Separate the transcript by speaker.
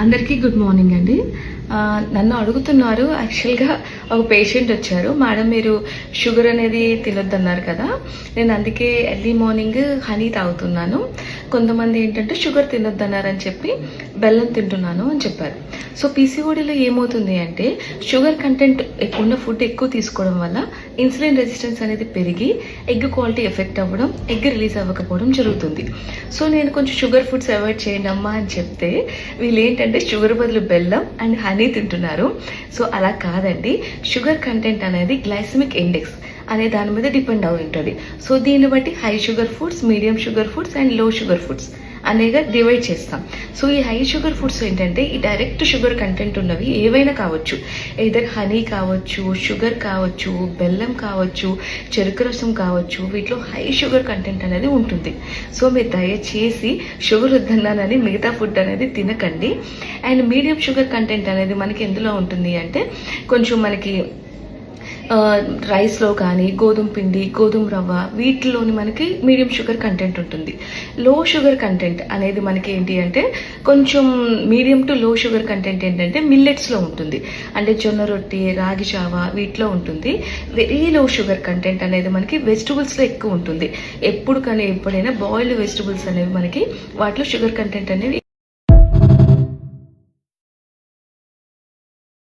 Speaker 1: అందరికీ good morning అండి. నన్ను అడుగుతున్నారు, యాక్చువల్గా ఒక పేషెంట్ వచ్చారు, మేడం మీరు షుగర్ అనేది తినొద్దన్నారు కదా, నేను అందుకే ఎర్లీ మార్నింగ్ హనీ తాగుతున్నాను, కొంతమంది ఏంటంటే షుగర్ తినొద్దన్నారని చెప్పి బెల్లం తింటున్నాను అని చెప్పారు. సో పీసీఓడీలో ఏమవుతుంది అంటే షుగర్ కంటెంట్ ఉన్న ఫుడ్ ఎక్కువ తీసుకోవడం వల్ల ఇన్సులిన్ రెసిస్టెన్స్ అనేది పెరిగి ఎగ్ క్వాలిటీ ఎఫెక్ట్ అవ్వడం, ఎగ్ రిలీజ్ అవ్వకపోవడం జరుగుతుంది. సో నేను కొంచెం షుగర్ ఫుడ్స్ అవాయిడ్ చేయండి అమ్మా అని చెప్తే వీళ్ళు ఏంటంటే షుగర్ బదులు బెల్లం అండ్ హనీ తింటున్నారు. సో అలా కాదండి, షుగర్ కంటెంట్ అనేది గ్లైసమిక్ ఇండెక్స్ అనే దాని మీద డిపెండ్ అయి ఉంటుంది. సో దీన్ని బట్టి high sugar foods, medium sugar foods and లో షుగర్ ఫుడ్స్ అనేగా డివైడ్ చేస్తాం. సో ఈ హై షుగర్ ఫుడ్స్ ఏంటంటే ఈ డైరెక్ట్ షుగర్ కంటెంట్ ఉన్నవి ఏవైనా కావచ్చు, ఏదర్ హనీ కావచ్చు, షుగర్ కావచ్చు, బెల్లం కావచ్చు, చెరుకు రసం కావచ్చు, వీటిలో హై షుగర్ కంటెంట్ అనేది ఉంటుంది. సో మీరు దయచేసి షుగర్ వద్దన్నానని మిగతా ఫుడ్ అనేది తినకండి. అండ్ మీడియం షుగర్ కంటెంట్ అనేది మనకి ఎందులో ఉంటుంది అంటే కొంచెం మనకి రైస్లో కానీ గోధుమ పిండి, గోధుమ రవ్వ, వీటిలోని మనకి మీడియం షుగర్ కంటెంట్ ఉంటుంది. లో షుగర్ కంటెంట్ అనేది మనకి ఏంటి అంటే కొంచెం మీడియం టు లో షుగర్ కంటెంట్ ఏంటంటే మిల్లెట్స్లో ఉంటుంది, అంటే జొన్న రొట్టె, రాగి జావ, వీటిలో ఉంటుంది. వెరీ లో షుగర్ కంటెంట్ అనేది మనకి వెజిటబుల్స్లో ఎక్కువ ఉంటుంది. ఎప్పుడైనా బాయిల్డ్ వెజిటబుల్స్ అనేవి మనకి వాటిలో షుగర్ కంటెంట్ అనేది